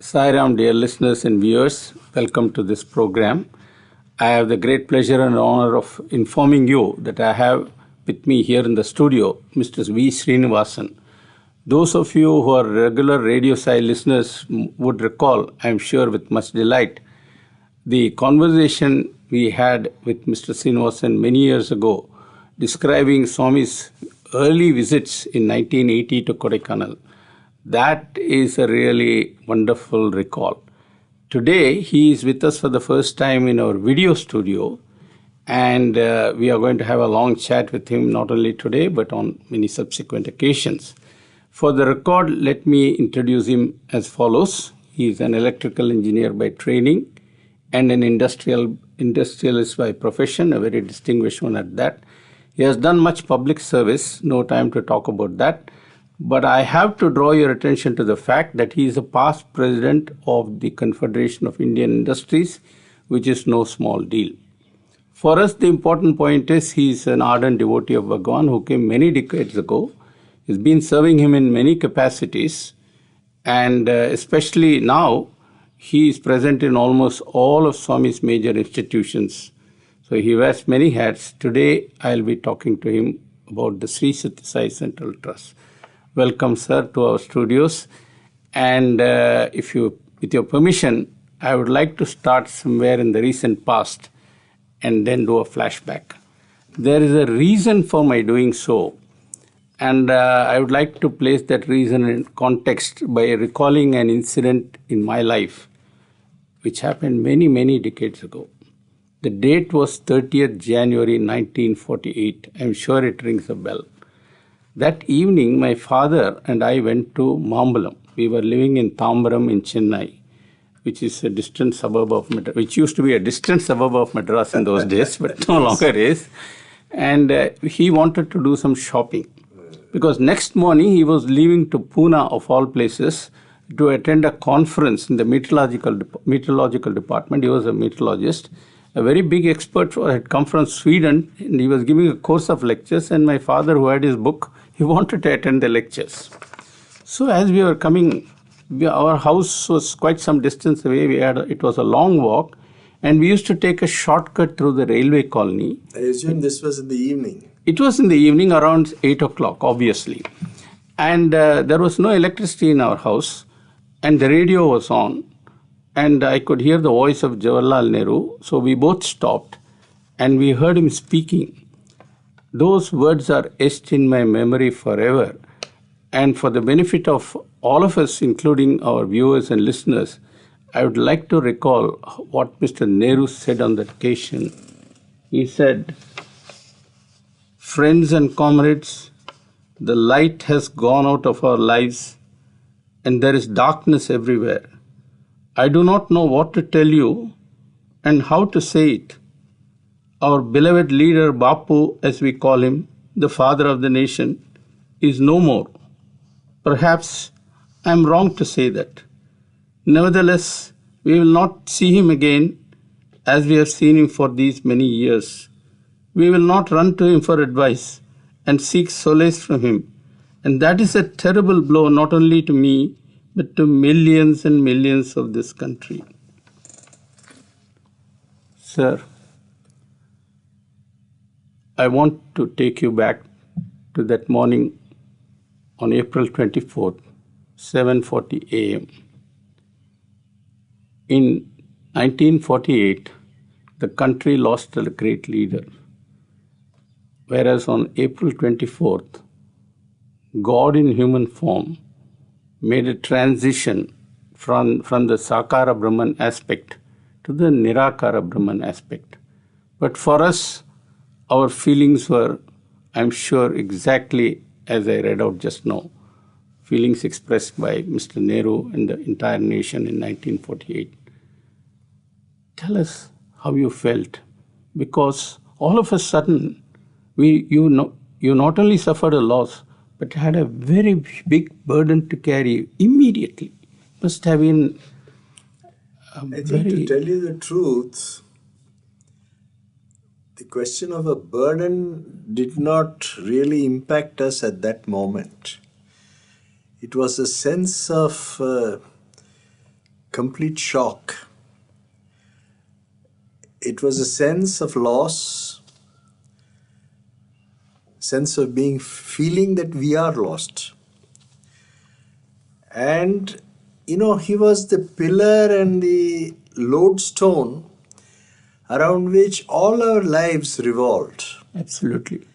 Sairam, dear listeners and viewers, welcome to this program. I have the great pleasure and honor of informing you that I have with me here in the studio Mr. V. Srinivasan. Those of you who are regular Radio Sai listeners would recall, I am sure with much delight, the conversation we had with Mr. Srinivasan many years ago describing Swami's early visits in 1980 to Kodaikanal. That is a really wonderful recall. Today, he is with us for the first time in our video studio, and we are going to have a long chat with him not only today but on many subsequent occasions. For the record, let me introduce him as follows. He is an electrical engineer by training and an industrialist by profession, a very distinguished one at that. He has done much public service, no time to talk about that. But I have to draw your attention to the fact that he is a past president of the Confederation of Indian Industries, which is no small deal. For us, the important point is he is an ardent devotee of Bhagwan who came many decades ago. He's been serving him in many capacities, and especially now, he is present in almost all of Swami's major institutions. So he wears many hats. Today, I'll be talking to him about the Sri Sathya Sai Central Trust. Welcome, sir, to our studios. And with your permission, I would like to start somewhere in the recent past and then do a flashback. There is a reason for my doing so, and I would like to place that reason in context by recalling an incident in my life which happened many, many decades ago. The date was 30th January 1948. I'm sure it rings a bell. That evening, my father and I went to Mambalam. We were living in Tambaram in Chennai, which is a distant suburb of Madras, which used to be a distant suburb of Madras in those days, but no longer is. And he wanted to do some shopping because next morning he was leaving to Pune, of all places, to attend a conference in the meteorological department. He was a meteorologist. A very big expert had come from Sweden, and he was giving a course of lectures, and my father, who had his book, he wanted to attend the lectures. So as we were coming, our house was quite some distance away. It was a long walk, and we used to take a shortcut through the railway colony. I assume this was in the evening. It was in the evening around 8 o'clock, obviously. And there was no electricity in our house, and the radio was on. And I could hear the voice of Jawaharlal Nehru. So we both stopped and we heard him speaking. Those words are etched in my memory forever. And for the benefit of all of us, including our viewers and listeners, I would like to recall what Mr. Nehru said on that occasion. He said, "Friends and comrades, the light has gone out of our lives and there is darkness everywhere. I do not know what to tell you and how to say it. Our beloved leader Bapu, as we call him, the father of the nation, is no more. Perhaps I am wrong to say that. Nevertheless, we will not see him again as we have seen him for these many years. We will not run to him for advice and seek solace from him. And that is a terrible blow not only to me, but to millions and millions of this country." Sir, I want to take you back to that morning on April 24th, 7:40 a.m. In 1948, the country lost a great leader, whereas on April 24th, God in human form made a transition from the Sakara Brahman aspect to the Nirakara Brahman aspect. But for us, our feelings were, I'm sure, exactly as I read out just now, feelings expressed by Mr. Nehru and the entire nation in 1948. Tell us how you felt, because all of a sudden, you not only suffered a loss, but had a very big burden to carry immediately. Must have been I think, to tell you the truth, the question of a burden did not really impact us at that moment. It was a sense of complete shock. It was a sense of loss, sense of feeling that we are lost. And, he was the pillar and the lodestone around which all our lives revolved. Absolutely.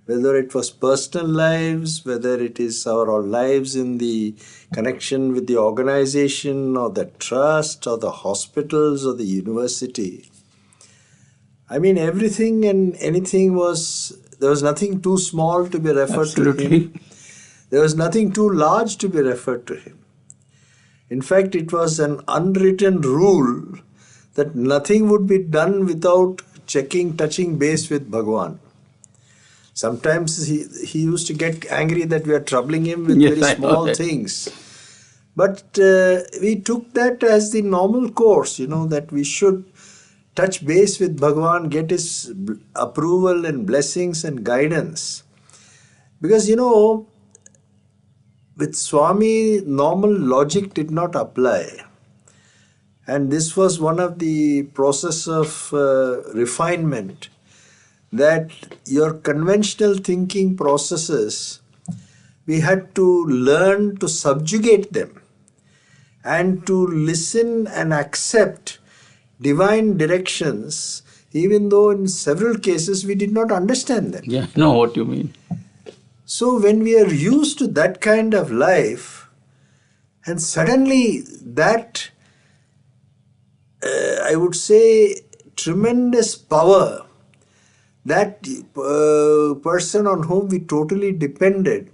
Whether it was personal lives, whether it is our lives in the connection with the organization or the trust or the hospitals or the university. I mean, everything and anything there was nothing too small to be referred Absolutely. to him. There was nothing too large to be referred to him. In fact, it was an unwritten rule that nothing would be done without touching base with Bhagwan. Sometimes he used to get angry that we are troubling him with Yes, very I know small that. things. But we took that as the normal course, that we should touch base with Bhagwan, get his approval and blessings and guidance. Because, with Swami, normal logic did not apply. And this was one of the process of refinement, that your conventional thinking processes, we had to learn to subjugate them and to listen and accept divine directions, even though in several cases we did not understand them. Yeah, I know what you mean. So when we are used to that kind of life, and suddenly that, I would say, tremendous power, that person on whom we totally depended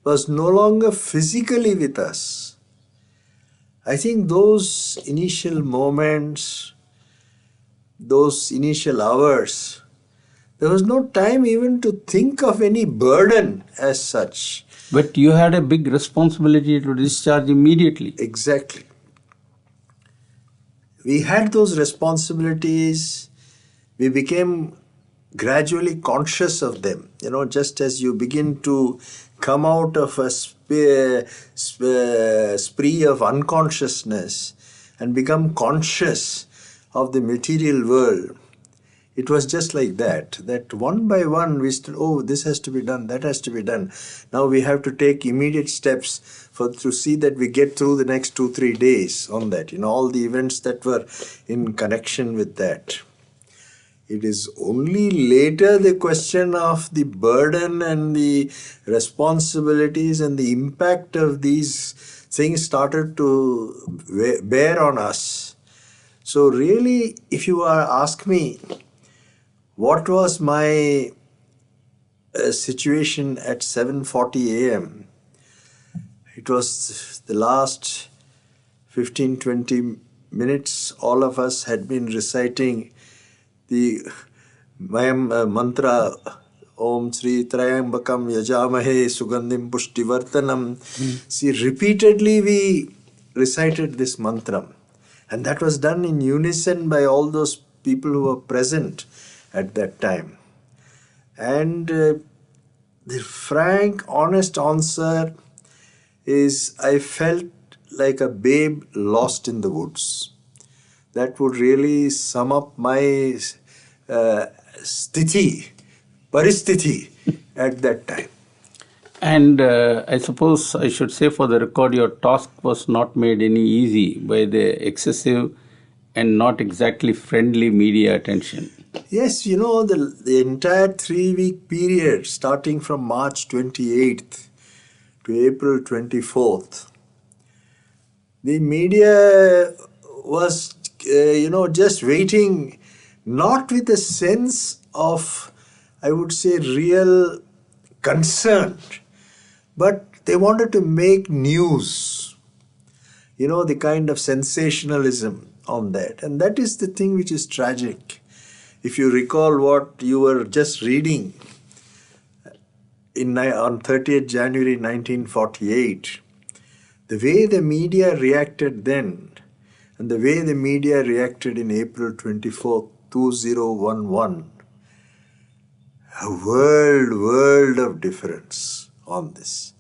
was no longer physically with us. I think those initial moments, those initial hours, there was no time even to think of any burden as such. But you had a big responsibility to discharge immediately. Exactly. We had those responsibilities. We became gradually conscious of them. Just as you begin to come out of a spree of unconsciousness and become conscious of the material world. It was just like that one by one we still, this has to be done, that has to be done. Now we have to take immediate steps to see that we get through the next 2-3 days on that, all the events that were in connection with that. It is only later the question of the burden and the responsibilities and the impact of these things started to bear on us. So really, if you ask me, what was my situation at 7:40 a.m.? It was the last 15-20 minutes. All of us had been reciting the mantra, Om Sri Trayambakam Yajamahe Sugandhim Pushtivartanam. See, repeatedly we recited this mantra. And that was done in unison by all those people who were present at that time. And the frank, honest answer is, I felt like a babe lost in the woods. That would really sum up my paristhiti at that time. And I suppose I should say, for the record, your task was not made any easy by the excessive and not exactly friendly media attention. Yes, the entire 3-week period, starting from March 28th to April 24th, the media was, just waiting, not with a sense of, I would say, real concern, but they wanted to make news, the kind of sensationalism on that. And that is the thing which is tragic. If you recall what you were just reading on 30th January 1948, the way the media reacted then and the way the media reacted in April 24th, 2011, a world of difference on this.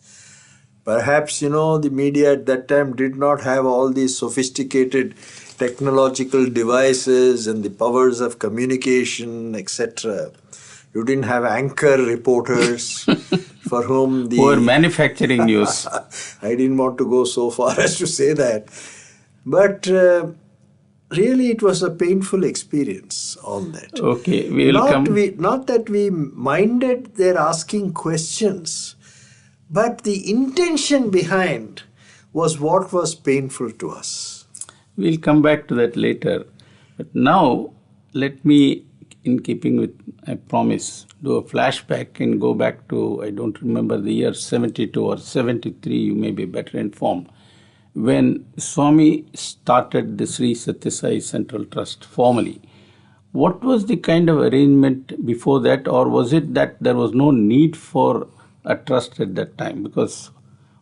Perhaps, the media at that time did not have all these sophisticated technological devices and the powers of communication, etc. You didn't have anchor reporters for whom Who are the... manufacturing news. I didn't want to go so far as to say that. But really, it was a painful experience on that. Okay, we will come. Not that we minded their asking questions, but the intention behind was what was painful to us. We'll come back to that later. But now, let me, in keeping with I promise, do a flashback and go back to, I don't remember the year, 72 or 73, you may be better informed, when Swami started the Sri Sathya Sai Central Trust formally. What was the kind of arrangement before that, or was it that there was no need for a trust at that time? Because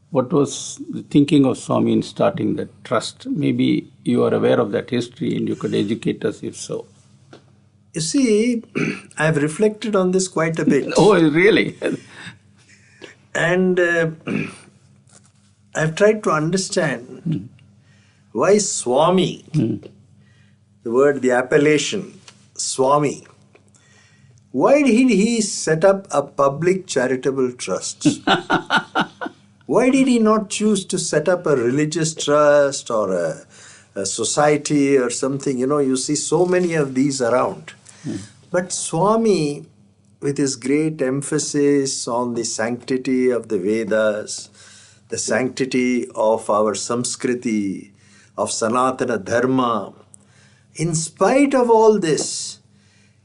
what was the thinking of Swami in starting that trust? Maybe you are aware of that history and you could educate us if so. You see, I've reflected on this quite a bit. Oh, really? And I've tried to understand why Swami, the word, the appellation, Swami, why did he set up a public charitable trust? Why did he not choose to set up a religious trust or a society or something? You see so many of these around. But Swami, with his great emphasis on the sanctity of the Vedas, the sanctity of our Samskriti, of Sanatana Dharma, in spite of all this,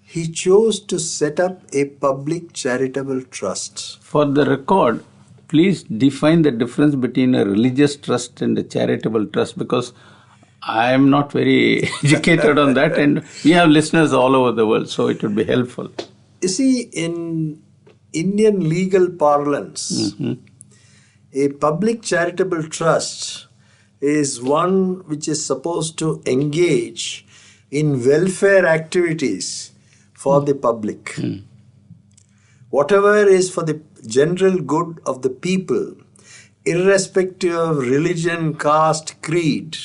he chose to set up a public charitable trust. For the record, please define the difference between a religious trust and a charitable trust, because I am not very educated on that, and we have listeners all over the world, so it would be helpful. You see, in Indian legal parlance, a public charitable trust is one which is supposed to engage in welfare activities for the public. Whatever is for the general good of the people, irrespective of religion, caste, creed,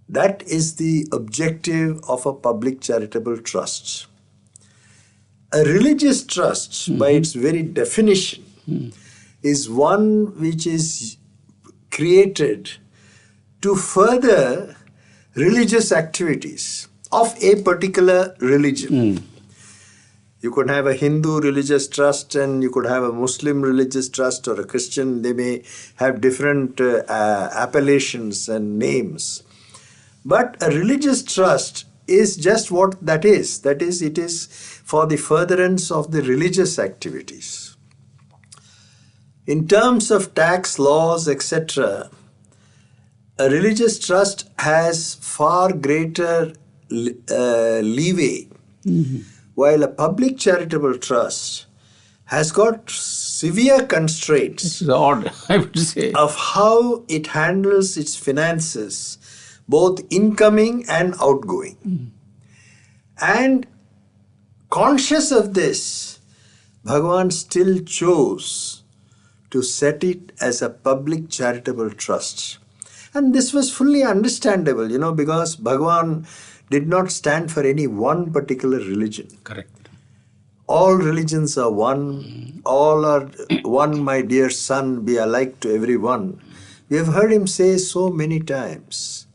that is the objective of a public charitable trust. A religious trust, by its very definition, is one which is created to further religious activities of a particular religion. You could have a Hindu religious trust and you could have a Muslim religious trust or a Christian. They may have different appellations and names. But a religious trust is just what that is. That is, it is for the furtherance of the religious activities. In terms of tax laws, etc., a religious trust has far greater leeway, while a public charitable trust has got severe constraints. It's odd, I would say, of how it handles its finances, both incoming and outgoing. And conscious of this, Bhagavan still chose to set it as a public charitable trust. And this was fully understandable, because Bhagavan did not stand for any one particular religion. correct. All religions are one. All are one, my dear son, be alike to everyone. We have heard him say so many times.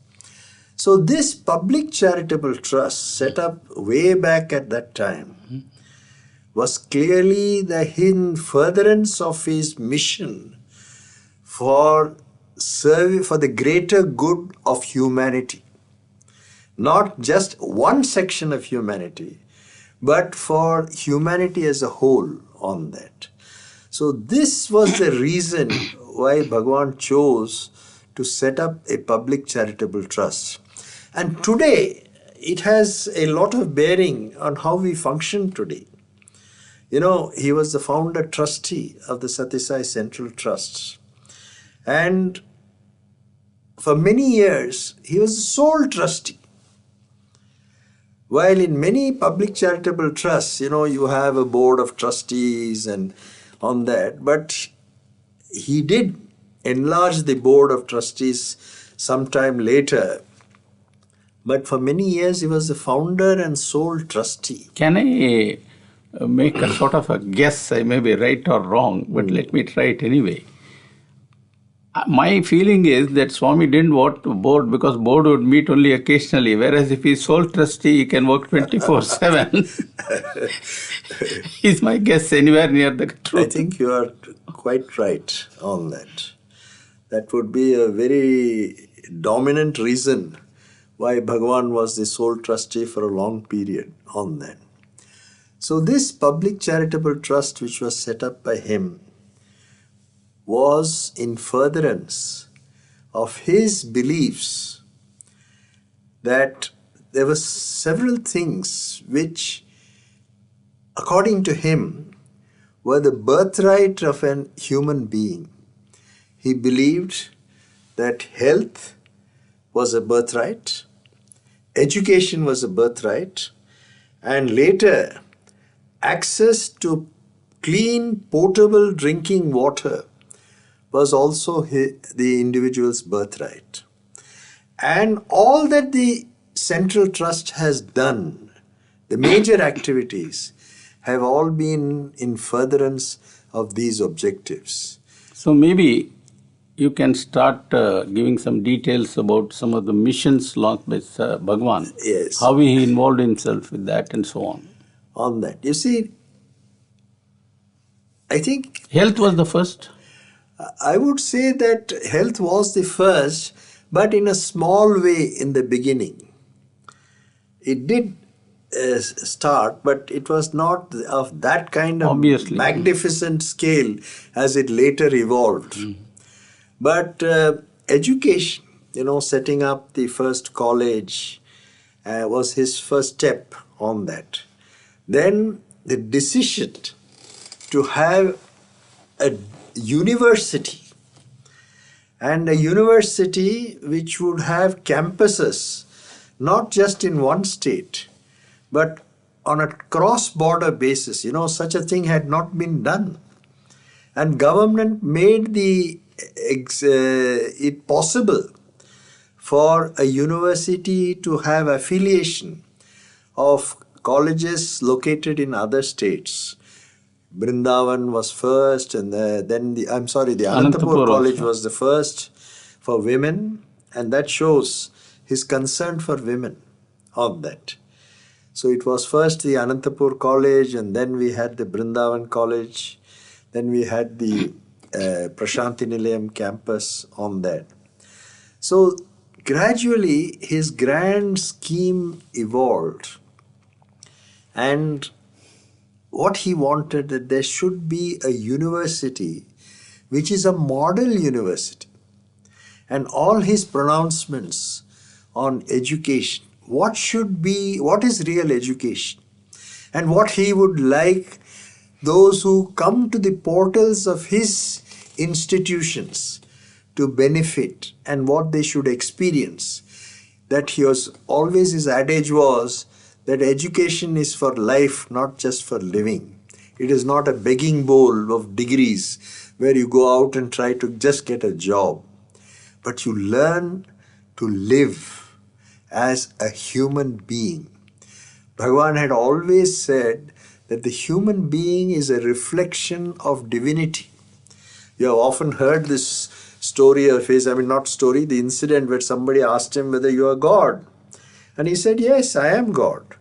So this public charitable trust set up way back at that time was clearly the hidden furtherance of his mission for the greater good of humanity. Not just one section of humanity, but for humanity as a whole on that. So this was the reason why Bhagavan chose to set up a public charitable trust. And today, it has a lot of bearing on how we function today. He was the founder trustee of the Sathya Sai Central Trust. And for many years, he was the sole trustee. While in many public charitable trusts, you have a board of trustees and on that. But he did enlarge the board of trustees sometime later, but for many years he was the founder and sole trustee. Can I make a sort of a guess? I may be right or wrong, but let me try it anyway. My feeling is that Swami didn't want to board because board would meet only occasionally, whereas if he's sole trustee, he can work 24/7. Is my guess anywhere near the truth? I think you are quite right on that. That would be a very dominant reason why Bhagavan was the sole trustee for a long period on that. So this public charitable trust which was set up by him was in furtherance of his beliefs that there were several things which, according to him, were the birthright of an human being. He believed that health was a birthright, education was a birthright, and later access to clean, potable drinking water was also the individual's birthright. And all that the Central Trust has done, the major activities, have all been in furtherance of these objectives. So maybe you can start giving some details about some of the missions launched by Bhagavan. Yes. How he involved himself with that and so on. On that. You see, I think Health was the first. I would say that health was the first, but in a small way in the beginning. It did start, but it was not of that kind of Obviously. magnificent scale as it later evolved. But education, setting up the first college was his first step on that. Then the decision to have a university, and a university which would have campuses not just in one state but on a cross-border basis. Such a thing had not been done, and government made it possible for a university to have affiliation of colleges located in other states. Brindavan was first, and the Anantapur College also was the first for women, and that shows his concern for women on that. So it was first the Anantapur College, and then we had the Brindavan College, then we had the Prashanti Nilayam campus on that. So gradually his grand scheme evolved, and what he wanted, that there should be a university which is a model university. And all his pronouncements on education, what is real education, and what he would like those who come to the portals of his institutions to benefit, and what they should experience. That his adage was that education is for life, not just for living. It is not a begging bowl of degrees where you go out and try to just get a job. But you learn to live as a human being. Bhagavan had always said that the human being is a reflection of divinity. You have often heard this story of his, the incident where somebody asked him whether you are God. And he said, yes, I am God.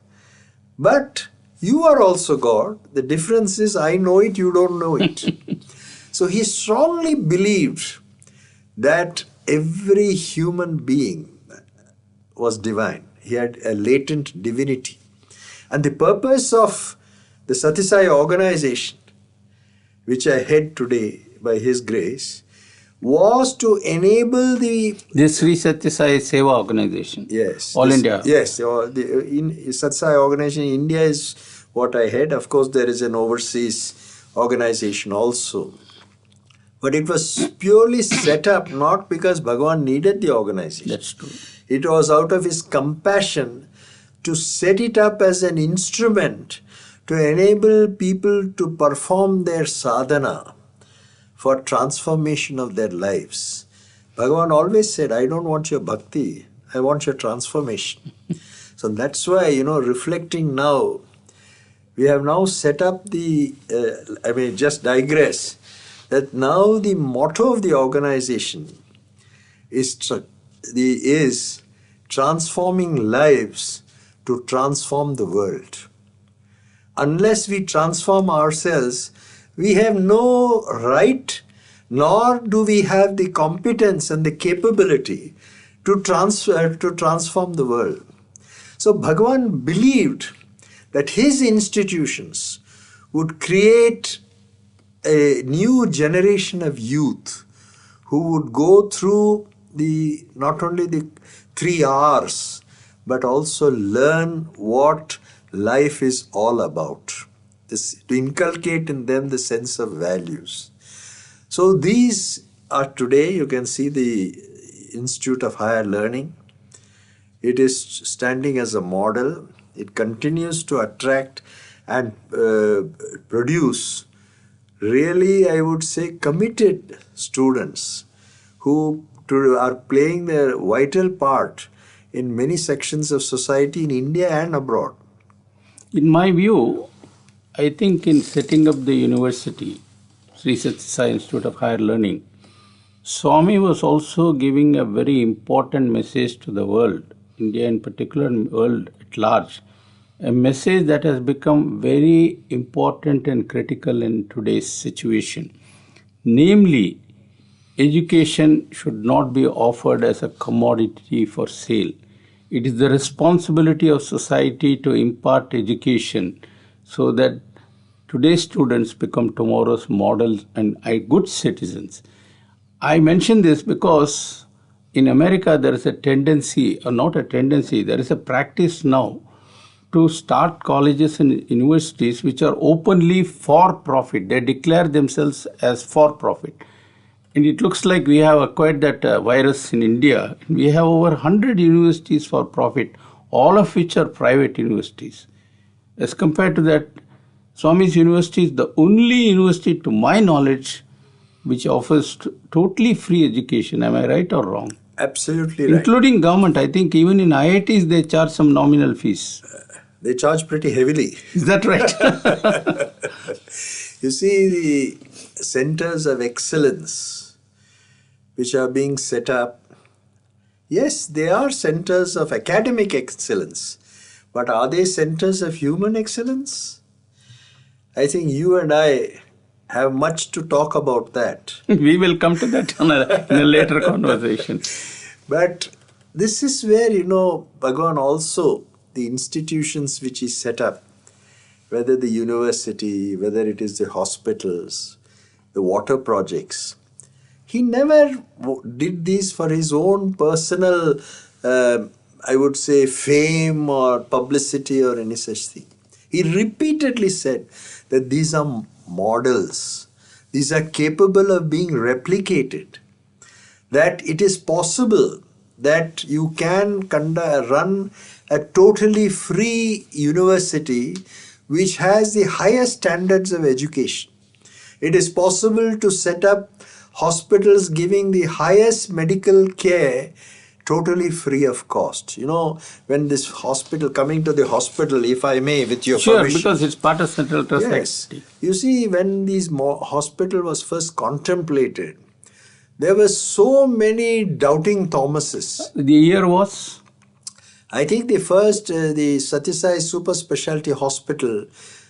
But you are also God. The difference is I know it, you don't know it. So he strongly believed that every human being was divine. He had a latent divinity. And the purpose of the Sathya Sai organization, which I head today by his grace, was to enable the... This Sri Sathya Sai Seva organization. Yes. All India. Yes. The Sathya Sai organization in India is what I head. Of course, there is an overseas organization also. But it was purely set up not because Bhagavan needed the organization. That's true. It was out of his compassion to set it up as an instrument to enable people to perform their sadhana for transformation of their lives. Bhagavan always said, I don't want your bhakti, I want your transformation. So that's why, reflecting now, we have now set up just digress, that now the motto of the organization is transforming lives to transform the world. Unless we transform ourselves, we have no right, nor do we have the competence and the capability to transform the world. So Bhagavan believed that his institutions would create a new generation of youth who would go through not only the 3 R's, but also learn what life is all about. To inculcate in them the sense of values. So these are today, you can see the Institute of Higher Learning. It is standing as a model. It continues to attract and produce really, I would say, committed students who are playing their vital part in many sections of society in India and abroad. In my view, I think in setting up the university, Sri Sathya Sai Institute of Higher Learning, Swami was also giving a very important message to the world, India in particular and world at large, a message that has become very important and critical in today's situation. Namely, education should not be offered as a commodity for sale. It is the responsibility of society to impart education so that today's students become tomorrow's models and good citizens. I mention this because in America there is a tendency, or not a tendency, there is a practice now to start colleges and universities which are openly for profit. They declare themselves as for profit. And it looks like we have acquired that virus in India. We have over 100 universities for profit, all of which are private universities. As compared to that, Swami's University is the only university, to my knowledge, which offers totally free education. Am I right or wrong? Absolutely right. Including government. I think even in IITs they charge some nominal fees. They charge pretty heavily. Is that right? You see, the centers of excellence which are being set up, yes, they are centers of academic excellence, but are they centers of human excellence? I think you and I have much to talk about that. We will come to that in a later conversation. But this is where, Bhagavan also, the institutions which he set up, whether the university, whether it is the hospitals, the water projects, he never did these for his own personal, I would say, fame or publicity or any such thing. He repeatedly said that these are models. These are capable of being replicated. That it is possible that you can run a totally free university which has the highest standards of education. It is possible to set up hospitals giving the highest medical care totally free of cost. When this hospital, coming to the hospital, if I may, with your permission. Sure, because it's part of Central Trust activity. You see, when this hospital was first contemplated, there were so many doubting Thomases. The year was? I think the first, the Sathya Sai Super Specialty Hospital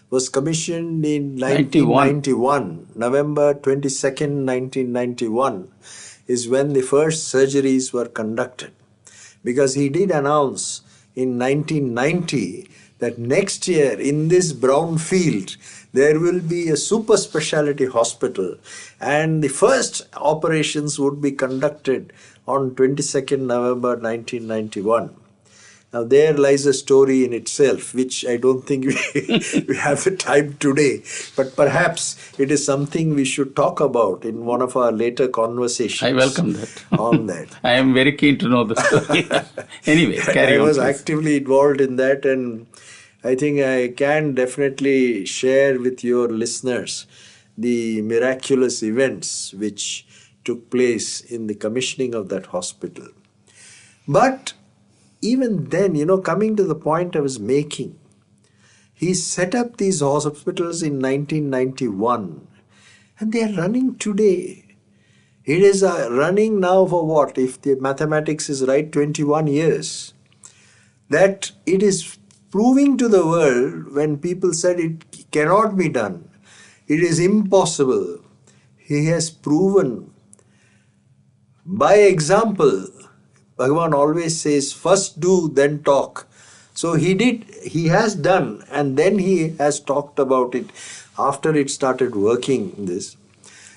was commissioned in 1991. November 22nd, 1991 is when the first surgeries were conducted. Because he did announce in 1990 that next year in this brownfield there will be a super specialty hospital and the first operations would be conducted on 22nd November 1991. Now there lies a story in itself, which I don't think we have the time today. But perhaps it is something we should talk about in one of our later conversations. I welcome that. On that. I am very keen to know the story. Anyway, carry on. I was please. actively involved in that, and I think I can definitely share with your listeners the miraculous events which took place in the commissioning of that hospital. But even then, coming to the point I was making, he set up these hospitals in 1991 and they are running today. It is running now for what? If the mathematics is right, 21 years. That it is proving to the world when people said it cannot be done, it is impossible. He has proven by example. Bhagavan always says, first do, then talk. So he did, he has done, and then he has talked about it after it started working this.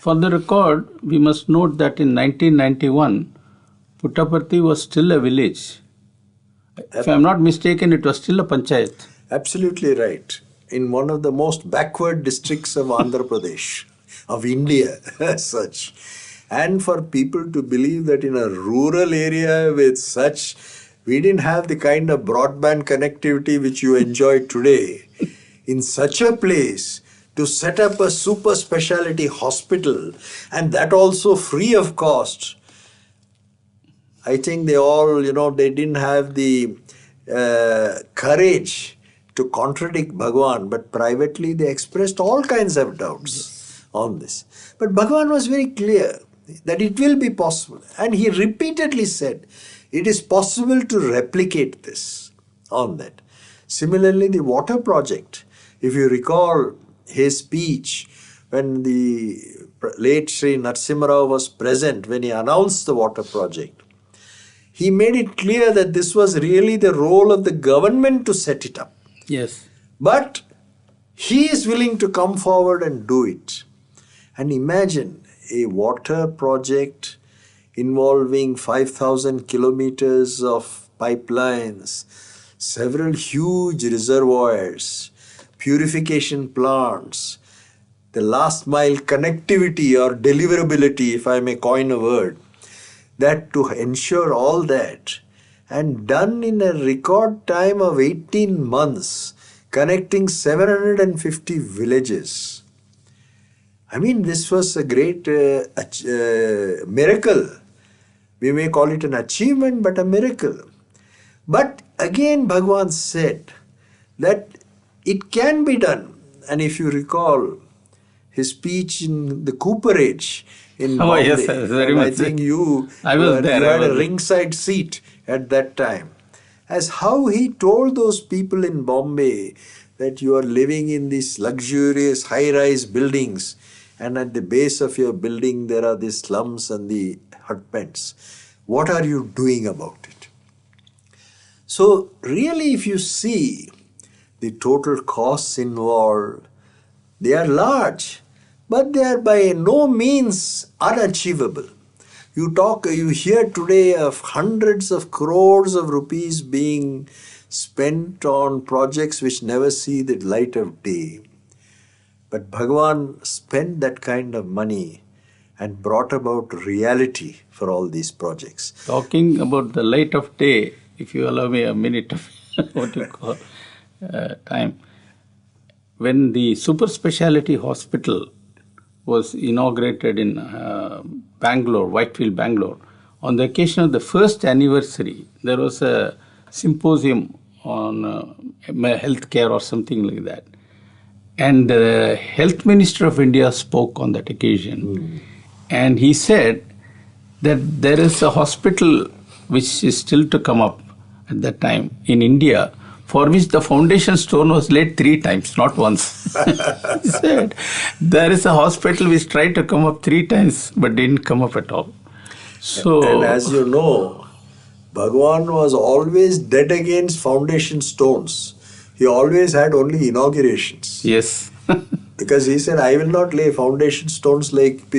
For the record, we must note that in 1991, Puttaparthi was still a village. If I am not mistaken, it was still a panchayat. Absolutely right. In one of the most backward districts of Andhra Pradesh, of India as such. And for people to believe that in a rural area with such, we didn't have the kind of broadband connectivity which you enjoy today. In such a place, to set up a super specialty hospital, and that also free of cost, I think they all, they didn't have the courage to contradict Bhagavan, but privately they expressed all kinds of doubts on this. But Bhagavan was very clear that it will be possible. And he repeatedly said, it is possible to replicate this on that. Similarly, the water project, if you recall his speech when the late Sri Narasimha Rao was present, when he announced the water project, he made it clear that this was really the role of the government to set it up. Yes. But he is willing to come forward and do it. And imagine a water project involving 5,000 kilometers of pipelines, several huge reservoirs, purification plants, the last mile connectivity or deliverability, if I may coin a word, that to ensure all that, and done in a record time of 18 months, connecting 750 villages. I mean, this was a great miracle. We may call it an achievement, but a miracle. But again, Bhagavan said that it can be done. And if you recall his speech in the cooperage in Bombay, yes, very much. I think you had a ringside seat at that time. As how he told those people in Bombay that you are living in these luxurious high-rise buildings, and at the base of your building there are the slums and the hutments. What are you doing about it? So really, if you see the total costs involved, they are large, but they are by no means unachievable. You hear today of hundreds of crores of rupees being spent on projects which never see the light of day. But Bhagavan spent that kind of money and brought about reality for all these projects. Talking about the light of day, if you allow me a minute of what you call time, when the super speciality hospital was inaugurated in Bangalore, Whitefield, Bangalore, on the occasion of the first anniversary, there was a symposium on healthcare or something like that. And the Health Minister of India spoke on that occasion. And he said that there is a hospital which is still to come up at that time in India, for which the foundation stone was laid 3 times, not once. He said, there is a hospital which tried to come up 3 times, but didn't come up at all. So, and as you know, Bhagavan was always dead against foundation stones. He always had only inaugurations. Yes. Because he said, I will not lay foundation stones like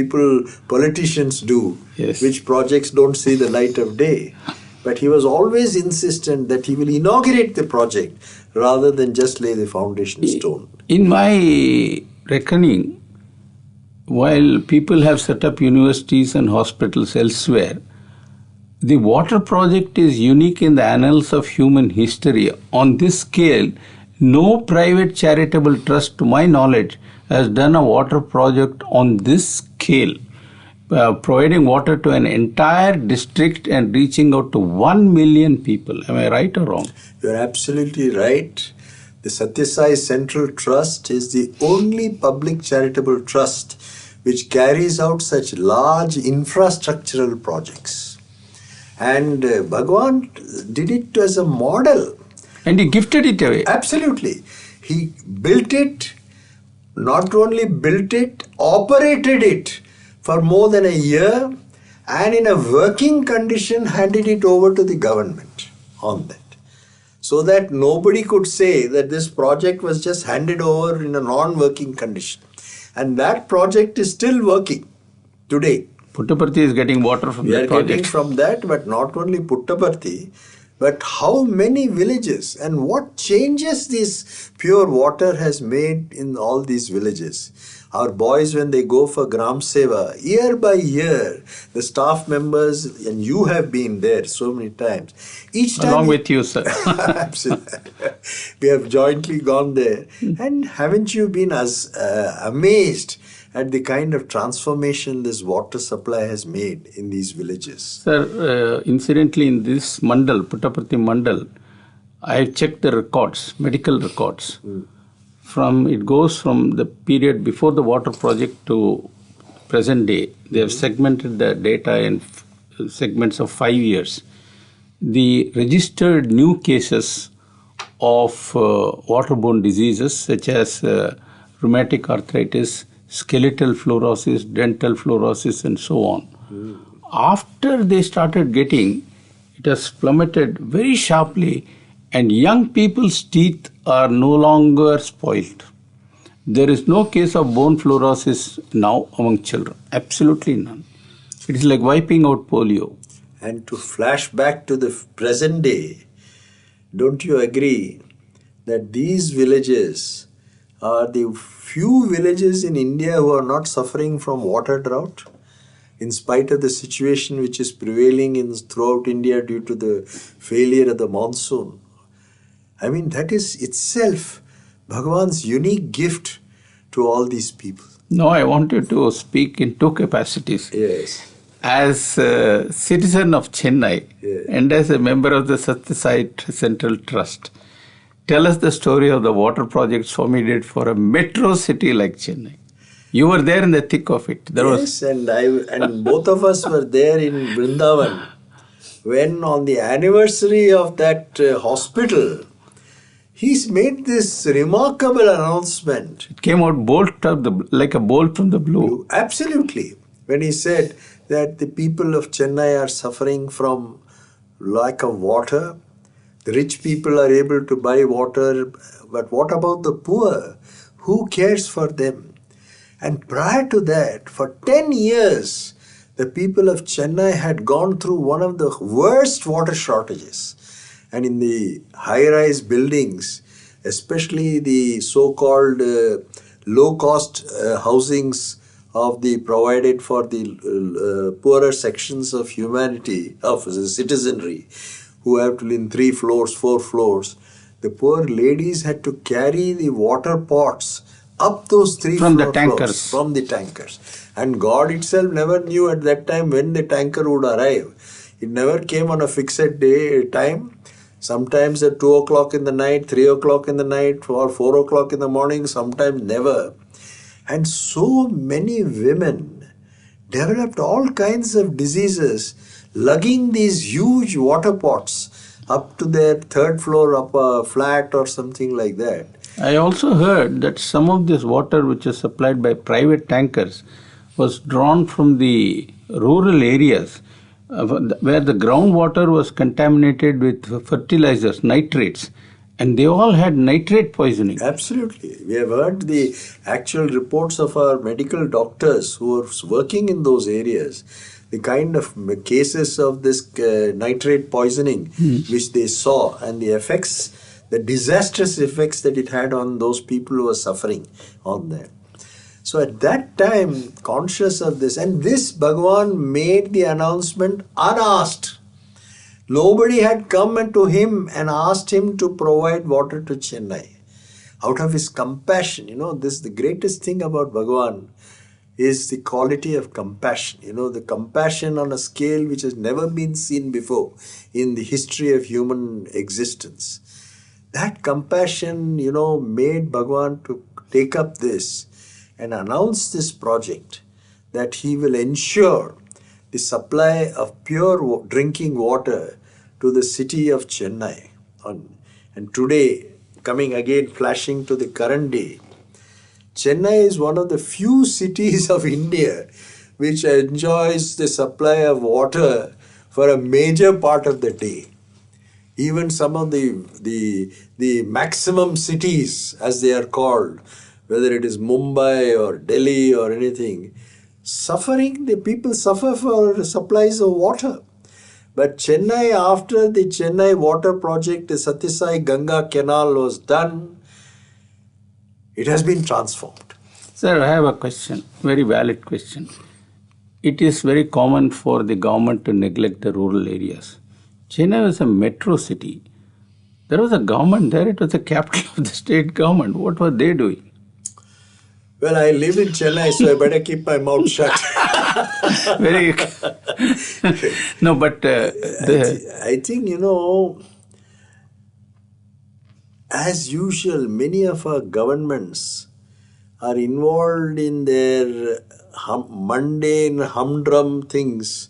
politicians do, yes, which projects don't see the light of day. But he was always insistent that he will inaugurate the project rather than just lay the foundation stone. In my reckoning, while people have set up universities and hospitals elsewhere, the water project is unique in the annals of human history. On this scale, no private charitable trust, to my knowledge, has done a water project on this scale, providing water to an entire district and reaching out to 1 million people. Am I right or wrong? You're absolutely right. The Sathya Sai Central Trust is the only public charitable trust which carries out such large infrastructural projects. And Bhagwan did it as a model. And he gifted it away. Absolutely. He built it, not only built it, operated it for more than a year, and in a working condition handed it over to the government on that. So that nobody could say that this project was just handed over in a non-working condition. And that project is still working today. Puttaparthi is getting water from that project. We are getting from that, but not only Puttaparthi, but how many villages and what changes this pure water has made in all these villages. Our boys, when they go for Gram Seva, year by year, the staff members, and you have been there so many times. Each time Along with you, sir. Absolutely. We have jointly gone there. And haven't you been as amazed at the kind of transformation this water supply has made in these villages? Sir, incidentally, in this mandal, Puttaparthi mandal, I have checked the records, medical records. It goes from the period before the water project to present day. They have segmented the data in segments of 5 years. The registered new cases of waterborne diseases such as rheumatic arthritis, skeletal fluorosis, dental fluorosis, and so on. After they started getting, it has plummeted very sharply, and young people's teeth are no longer spoiled. There is no case of bone fluorosis now among children. Absolutely none. It is like wiping out polio. And to flash back to the present day, don't you agree that these villages are the few villages in India who are not suffering from water drought, in spite of the situation which is prevailing throughout India due to the failure of the monsoon? I mean, that is itself Bhagwan's unique gift to all these people. No, I want you to speak in two capacities. Yes. As a citizen of Chennai and as a member of the Sathya Sai Central Trust, tell us the story of the water project Swami did for a metro city like Chennai. You were there in the thick of it. And both of us were there in Vrindavan when on the anniversary of that hospital, he's made this remarkable announcement. It came out like a bolt from the blue. Absolutely. When he said that the people of Chennai are suffering from lack of water, the rich people are able to buy water, but what about the poor? Who cares for them? And prior to that, for 10 years, the people of Chennai had gone through one of the worst water shortages. And in the high-rise buildings, especially the so-called low-cost housings provided for the poorer sections of humanity, of the citizenry, who have to live in 3 floors, 4 floors, the poor ladies had to carry the water pots up those 3 from the floors from the tankers. And God itself never knew at that time when the tanker would arrive. It never came on a fixed time. Sometimes at 2 o'clock in the night, 3 o'clock in the night, or 4 o'clock in the morning, sometimes never. And so many women developed all kinds of diseases, lugging these huge water pots up to their 3rd floor, up a flat or something like that. I also heard that some of this water which is supplied by private tankers was drawn from the rural areas where the groundwater was contaminated with fertilizers, nitrates, and they all had nitrate poisoning. Absolutely. We have heard the actual reports of our medical doctors who are working in those areas, the kind of cases of this nitrate poisoning which they saw, and the effects, the disastrous effects that it had on those people who were suffering on them. So at that time, conscious of this, and this Bhagwan made the announcement unasked. Nobody had come to him and asked him to provide water to Chennai. out of his compassion. This the greatest thing about Bhagavan is the quality of compassion. The compassion on a scale which has never been seen before in the history of human existence. That compassion, made Bhagavan to take up this and announce this project, that he will ensure the supply of pure drinking water to the city of Chennai. And today, coming again, flashing to the current day, Chennai is one of the few cities of India which enjoys the supply of water for a major part of the day. Even some of the maximum cities, as they are called, whether it is Mumbai or Delhi or anything, the people suffer for supplies of water. But Chennai, after the Chennai water project, the Sathya Sai Ganga canal was done, it has been transformed. Sir, I have a question, very valid question. It is very common for the government to neglect the rural areas. Chennai was a metro city. There was a government there, it was the capital of the state government. What were they doing? Well, I live in Chennai, so I better keep my mouth shut. Very. No, but I think, as usual, many of our governments are involved in their mundane, humdrum things,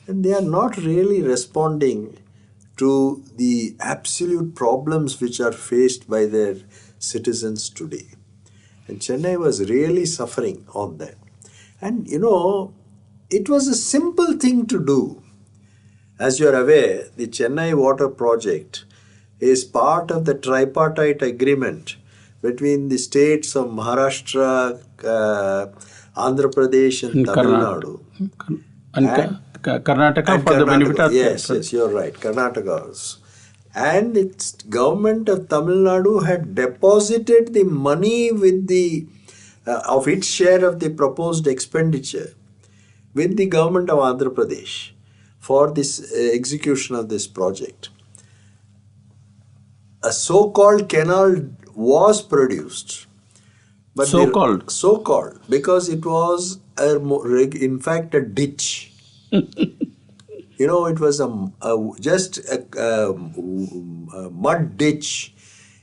and they are not really responding to the absolute problems which are faced by their citizens today. And Chennai was really suffering on that. And it was a simple thing to do. As you are aware, the Chennai water project is part of the tripartite agreement between the states of Maharashtra, Andhra Pradesh and Tamil Nadu. And Karnataka for the benefit of... Yes, you're right, Karnataka. And its government of Tamil Nadu had deposited the money with of its share of the proposed expenditure with the government of Andhra Pradesh for this execution of this project. A so-called canal was produced. But so-called, because it was in fact a ditch. It was just a mud ditch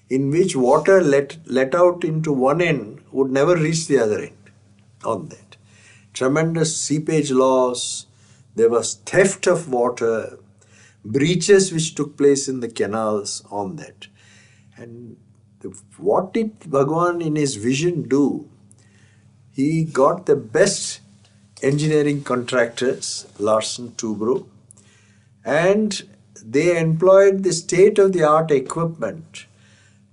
in which water let out into one end would never reach the other end on that. Tremendous seepage loss, there was theft of water, breaches which took place in the canals on that. And what did Bhagavan in his vision do? He got the best engineering contractors, Larsen Toubro, and they employed the state-of-the-art equipment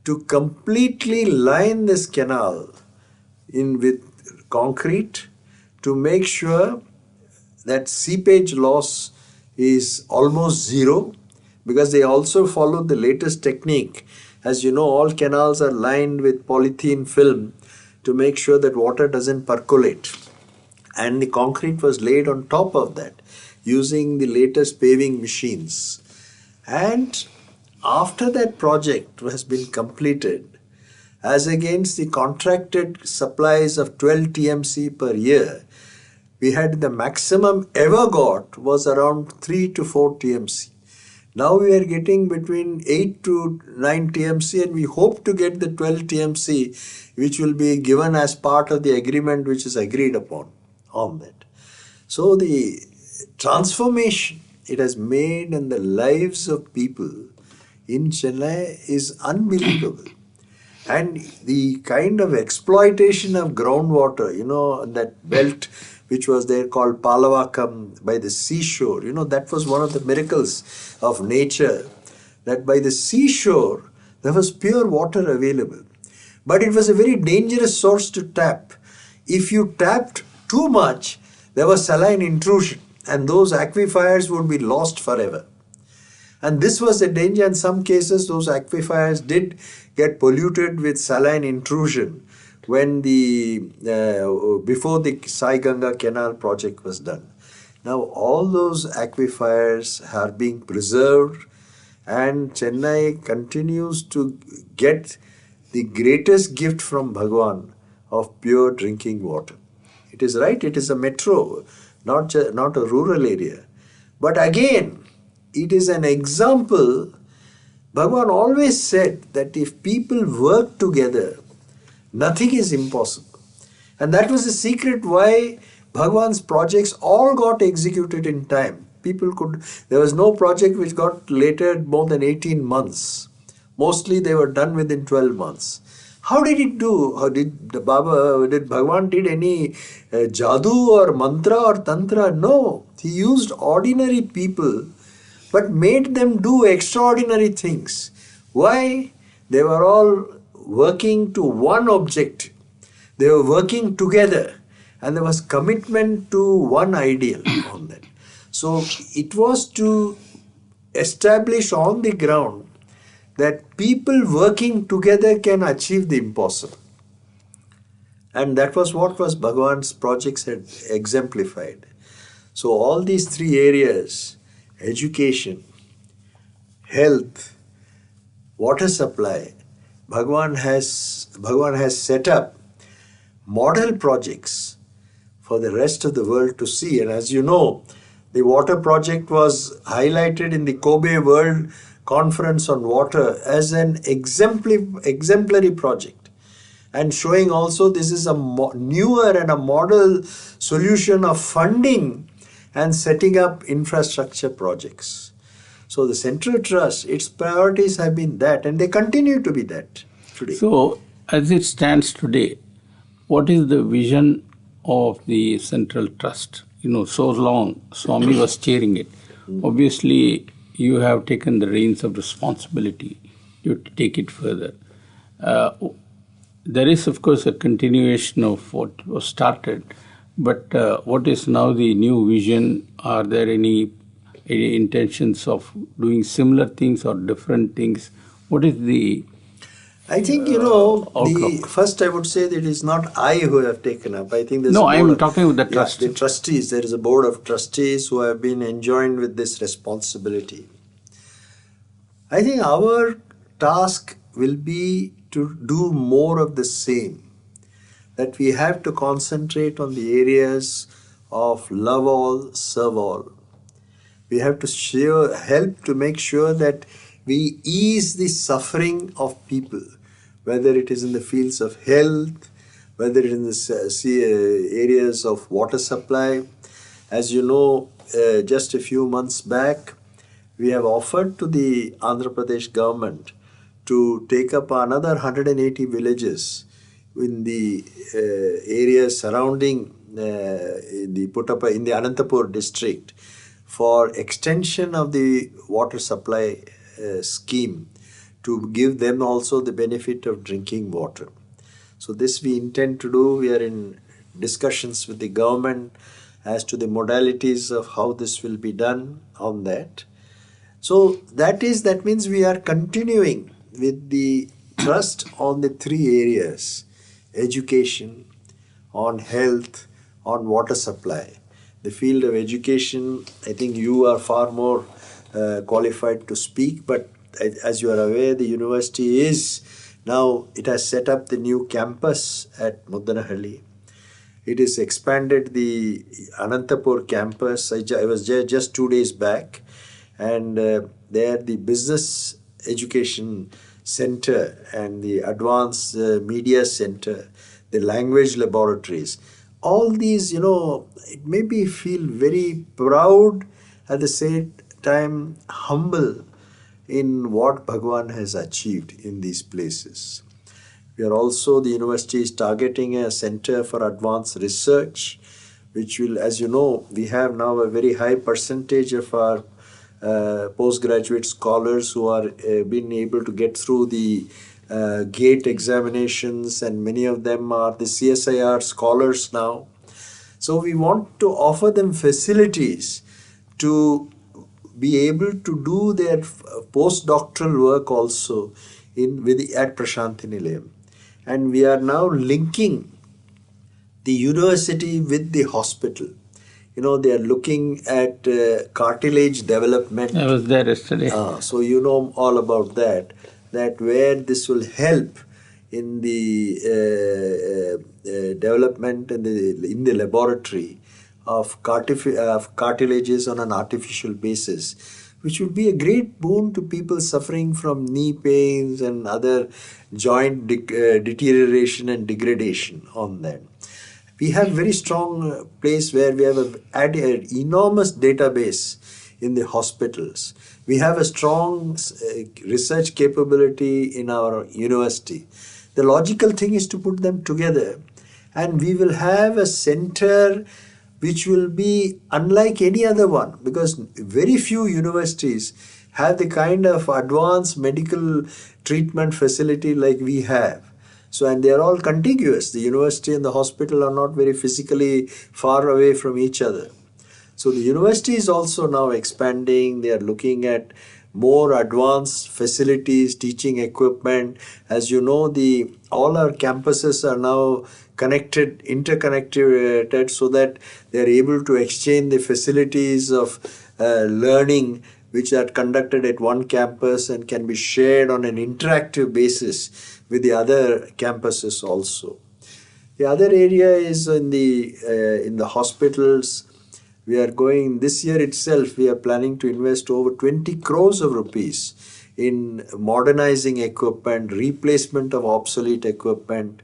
to completely line this canal with concrete to make sure that seepage loss is almost zero, because they also followed the latest technique. As you know, all canals are lined with polythene film to make sure that water doesn't percolate. And the concrete was laid on top of that using the latest paving machines. And after that project has been completed, as against the contracted supplies of 12 TMC per year, we had the maximum ever got was around 3 to 4 TMC. Now we are getting between 8 to 9 TMC, and we hope to get the 12 TMC, which will be given as part of the agreement which is agreed upon on that. So the transformation it has made in the lives of people in Chennai is unbelievable. And the kind of exploitation of groundwater, that belt which was there called Palavakam by the seashore, that was one of the miracles of nature, that by the seashore there was pure water available. But it was a very dangerous source to tap. If you tapped too much, there was saline intrusion, and those aquifers would be lost forever. And this was the danger. In some cases, those aquifers did get polluted with saline intrusion when before the Sai Ganga Canal project was done. Now all those aquifers are being preserved, and Chennai continues to get the greatest gift from Bhagwan of pure drinking water. It is right, it is a metro, not a rural area. But again, it is an example. Bhagwan always said that if people work together, nothing is impossible. And that was the secret why Bhagwan's projects all got executed in time. There was no project which got later more than 18 months. Mostly they were done within 12 months. How did it do? How did Bhagwan did any jadoo or mantra or tantra? No. He used ordinary people but made them do extraordinary things. Why? They were all working to one objective. They were working together and there was commitment to one ideal on that. So it was to establish on the ground that people working together can achieve the impossible. And that was what was Bhagwan's projects had exemplified. So all these three areas, education, health, water supply, Bhagwan has set up model projects for the rest of the world to see. And as you know, the water project was highlighted in the Kobe World Conference on Water as an exemplary project, and showing also this is a newer and a model solution of funding and setting up infrastructure projects. So the Central Trust, its priorities have been that, and they continue to be that today. So as it stands today, what is the vision of the Central Trust? So long Swami was chairing it. Obviously, you have taken the reins of responsibility. You have to take it further. There is, of course, a continuation of what was started, but what is now the new vision? Are there any intentions of doing similar things or different things? What is the I think, first I would say that it is not I who have taken up. I think there's No, I am talking with the trustees. The trustees. There is a board of trustees who have been enjoined with this responsibility. I think our task will be to do more of the same. That we have to concentrate on the areas of love all, serve all. We have to help to make sure that we ease the suffering of people, whether it is in the fields of health, whether it is in the areas of water supply. As you know, just a few months back, we have offered to the Andhra Pradesh government to take up another 180 villages in the areas surrounding in the Anantapur district for extension of the water supply scheme to give them also the benefit of drinking water. So this we intend to do. We are in discussions with the government as to the modalities of how this will be done on that. So that means we are continuing with the trust on the three areas: education, on health, on water supply. The field of education, I think you are far more qualified to speak, but as you are aware, the university it has set up the new campus at Muddanahalli. It has expanded the Anantapur campus. I was there just 2 days back, and there the business education center and the advanced media center, the language laboratories, all these, it made me feel very proud, at the same time humble in what Bhagwan has achieved in these places. The university is targeting a center for advanced research, which will, as you know, we have now a very high percentage of our postgraduate scholars who are being able to get through the GATE examinations, and many of them are the CSIR scholars now. So we want to offer them facilities to be able to do their postdoctoral work also at Prashanthi Nilayam. And we are now linking the university with the hospital. They are looking at cartilage development. I was there yesterday. So you know all about that where this will help in the development and in the laboratory of cartilages on an artificial basis, which would be a great boon to people suffering from knee pains and other joint deterioration and degradation on that. We have very strong place where we have an enormous database in the hospitals. We have a strong research capability in our university. The logical thing is to put them together, and we will have a center which will be unlike any other one, because very few universities have the kind of advanced medical treatment facility like we have. So, and they are all contiguous. The university and the hospital are not very physically far away from each other. So the university is also now expanding. They are looking at more advanced facilities, teaching equipment. As you know, all our campuses are now interconnected, so that they are able to exchange the facilities of learning which are conducted at one campus and can be shared on an interactive basis with the other campuses also. The other area is in the hospitals. We are going, this year itself, we are planning to invest over 20 crores of rupees in modernizing equipment, replacement of obsolete equipment.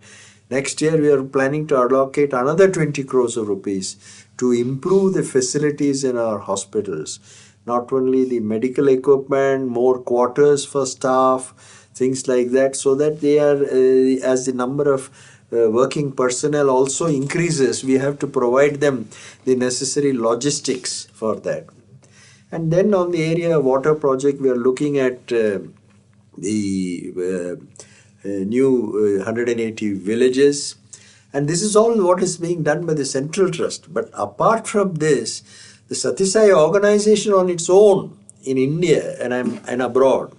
Next year, we are planning to allocate another 20 crores of rupees to improve the facilities in our hospitals. Not only the medical equipment, more quarters for staff, things like that, so that they are, as the number of working personnel also increases, we have to provide them the necessary logistics for that. And then on the area of water project, we are looking at the new 180 villages. And this is all what is being done by the Central Trust. But apart from this, the Sathya Sai organization on its own in India and abroad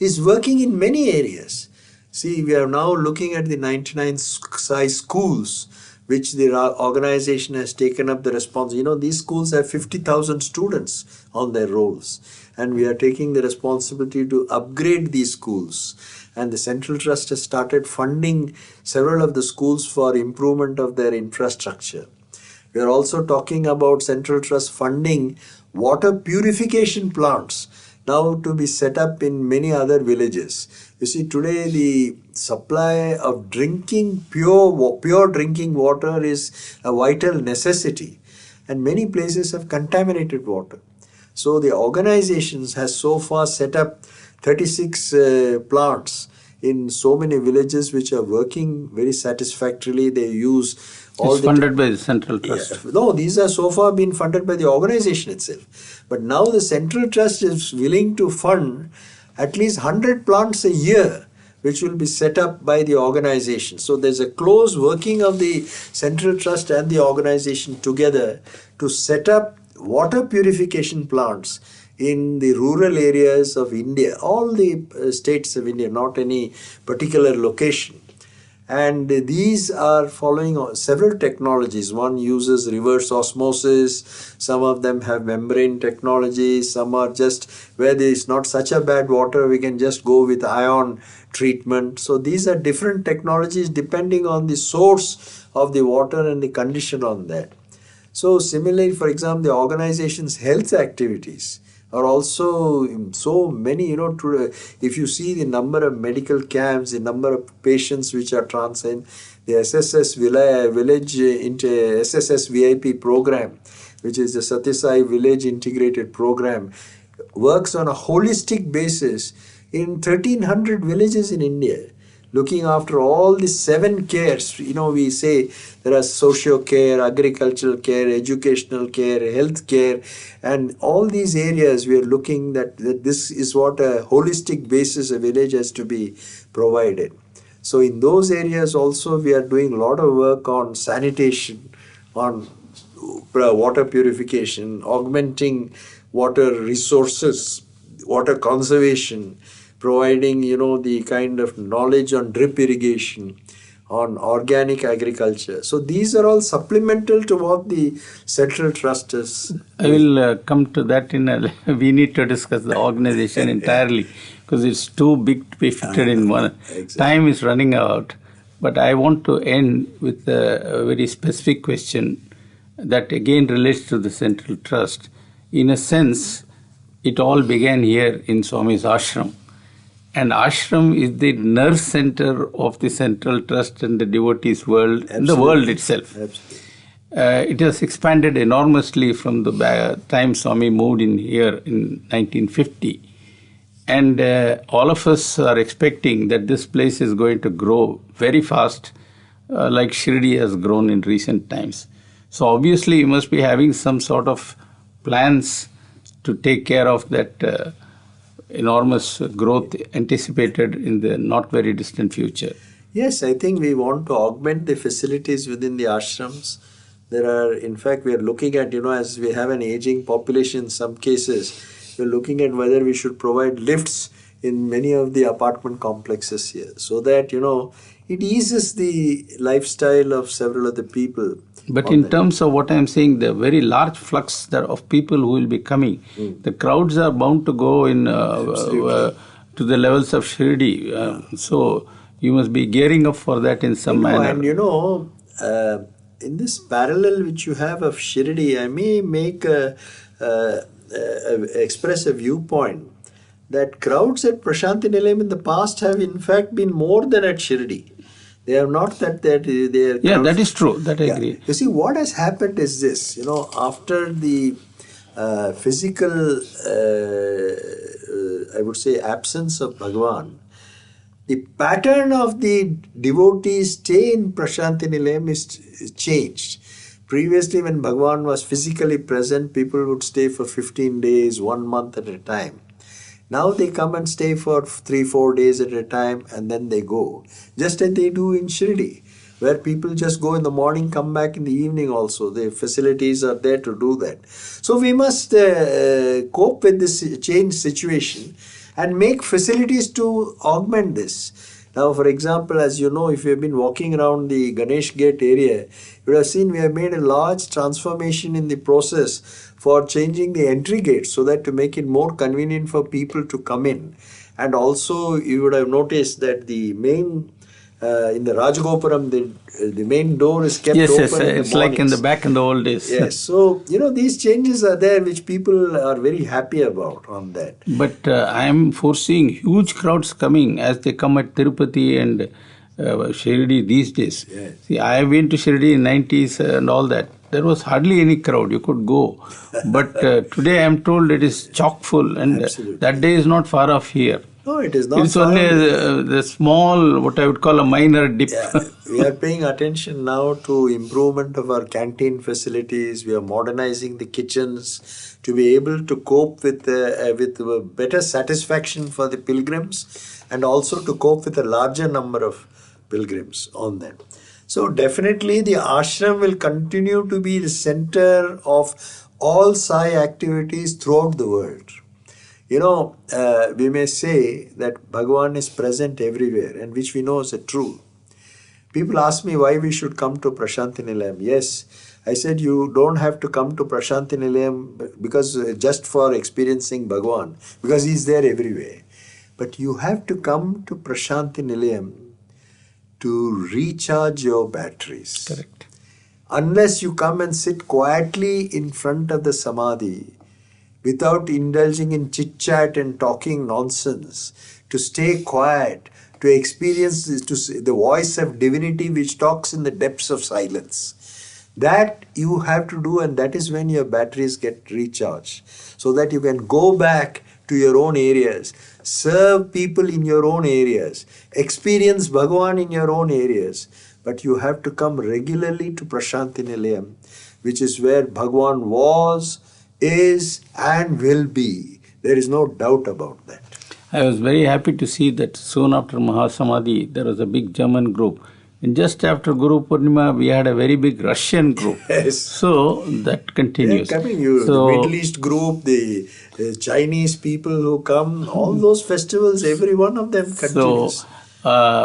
is working in many areas. See, we are now looking at the 99 Sai schools, which the organization has taken up the response. You know, these schools have 50,000 students on their rolls, and we are taking the responsibility to upgrade these schools. And the Central Trust has started funding several of the schools for improvement of their infrastructure. We are also talking about Central Trust funding water purification plants now to be set up in many other villages. You see, today the supply of pure drinking water is a vital necessity, and many places have contaminated water. So the organizations has so far set up 36 plants in so many villages which are working very satisfactorily. They use all it's funded by the Central Trust. Yeah. No, these are so far been funded by the organization itself. But now the Central Trust is willing to fund at least 100 plants a year, which will be set up by the organization. So there's a close working of the Central Trust and the organization together to set up water purification plants in the rural areas of India, all the states of India, not any particular location. And these are following several technologies. One uses reverse osmosis, some of them have membrane technology, some are just where there is not such a bad water, we can just go with ion treatment. So these are different technologies depending on the source of the water and the condition on that. So similarly, for example, the organization's health activities are also so many, if you see the number of medical camps, the number of patients which are transient, the SSS Village into SSS VIP program, which is the Sathya Sai Village Integrated Program, works on a holistic basis in 1,300 villages in India, looking after all the 7 cares. We say there are socio care, agricultural care, educational care, health care, and all these areas we are looking that this is what a holistic basis a village has to be provided. So in those areas also we are doing a lot of work on sanitation, on water purification, augmenting water resources, water conservation, providing, the kind of knowledge on drip irrigation. on organic agriculture. So these are all supplemental to what the Central Trust is. I will come to that in a... We need to discuss the organization entirely because it's too big to be fitted in one. Exactly. Time is running out. But I want to end with a very specific question that again relates to the Central Trust. In a sense, it all began here in Swami's ashram. And ashram is the nerve center of the Central Trust and the devotees world, and the world itself. Absolutely. It has expanded enormously from the time Swami moved in here in 1950. And all of us are expecting that this place is going to grow very fast, like Shirdi has grown in recent times. So obviously you must be having some sort of plans to take care of that enormous growth anticipated in the not very distant future. Yes, I think we want to augment the facilities within the ashrams. There are, in fact, we are looking at, as we have an aging population in some cases, we're looking at whether we should provide lifts in many of the apartment complexes here so that, it eases the lifestyle of several of the people. But in terms of what I'm saying, the very large flux of people who will be coming, the crowds are bound to go in to the levels of Shirdi. So you must be gearing up for that in some manner. And in this parallel which you have of Shirdi, I may make express a viewpoint that crowds at Prasanthi Nilayam in the past have in fact been more than at Shirdi. They are not that they are. Yeah, that is true. That I agree. You see, what has happened is this. After the physical, I would say, absence of Bhagavan, the pattern of the devotees' stay in Prasanthi Nilayam is changed. Previously, when Bhagavan was physically present, people would stay for 15 days, 1 month at a time. Now they come and stay for 3-4 days at a time and then they go. Just as they do in Shirdi, where people just go in the morning, come back in the evening also. The facilities are there to do that. So we must cope with this changed situation and make facilities to augment this. Now, for example, as you know, if you have been walking around the Ganesh Gate area, you would have seen we have made a large transformation in the process for changing the entry gates so that to make it more convenient for people to come in. And also, you would have noticed that the main, in the Rajagopuram, the main door is kept open. Yes, it's like in the back in the old days. Yes, so, these changes are there which people are very happy about on that. But I am foreseeing huge crowds coming as they come at Tirupati and Shirdi these days. Yes. See, I have been to Shirdi in 90s and all that. There was hardly any crowd. You could go. But today I am told it is chock full and that day is not far off here. No, it is not. It's only the small, what I would call a minor dip. Yeah, we are paying attention now to improvement of our canteen facilities. We are modernizing the kitchens to be able to cope with better satisfaction for the pilgrims and also to cope with a larger number of pilgrims on them. So definitely the ashram will continue to be the center of all Sai activities throughout the world. We may say that Bhagavan is present everywhere, and which we know is a truth. People ask me why we should come to Prasanthi Nilayam. Yes, I said you don't have to come to Prasanthi Nilayam because just for experiencing Bhagavan, because he is there everywhere. But you have to come to Prasanthi Nilayam to recharge your batteries. Correct. Unless you come and sit quietly in front of the Samadhi, without indulging in chit-chat and talking nonsense, to stay quiet, to experience the voice of divinity which talks in the depths of silence. That you have to do, and that is when your batteries get recharged, so that you can go back to your own areas, serve people in your own areas, experience Bhagavan in your own areas. But you have to come regularly to Prasanthi Nilayam, which is where Bhagavan was, is and will be. There is no doubt about that. I was very happy to see that soon after Mahasamadhi, there was a big German group. And just after Guru Purnima, we had a very big Russian group. Yes. So that continues. The Middle East group, the Chinese people who come, all those festivals, every one of them continues. So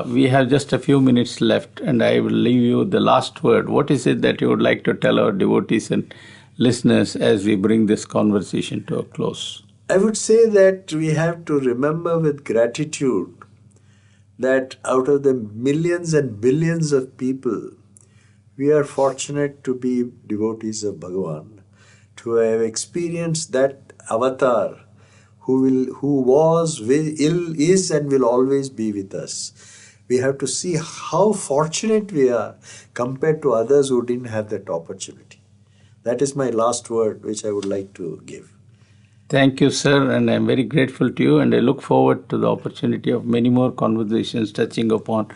We have just a few minutes left, and I will leave you the last word. What is it that you would like to tell our devotees and listeners as we bring this conversation to a close? I would say that we have to remember with gratitude that out of the millions and billions of people, we are fortunate to be devotees of Bhagavan, to have experienced that avatar who was, is and will always be with us. We have to see how fortunate we are compared to others who didn't have that opportunity. That is my last word, which I would like to give. Thank you, sir, and I'm very grateful to you, and I look forward to the opportunity of many more conversations touching upon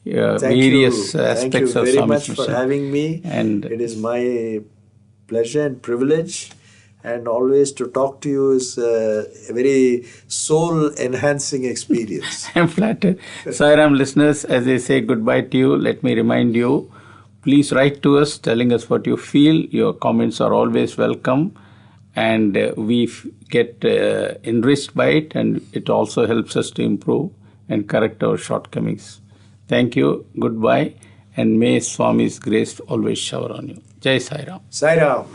various aspects of Swami's mission. Thank you very much for having me. And it is my pleasure and privilege, and always to talk to you is a very soul-enhancing experience. I'm flattered. Sairam listeners, as I say goodbye to you, let me remind you, please write to us telling us what you feel. Your comments are always welcome. And we get enriched by it, and it also helps us to improve and correct our shortcomings. Thank you, goodbye, and may Swami's grace always shower on you. Jai Sai Ram. Sai Ram.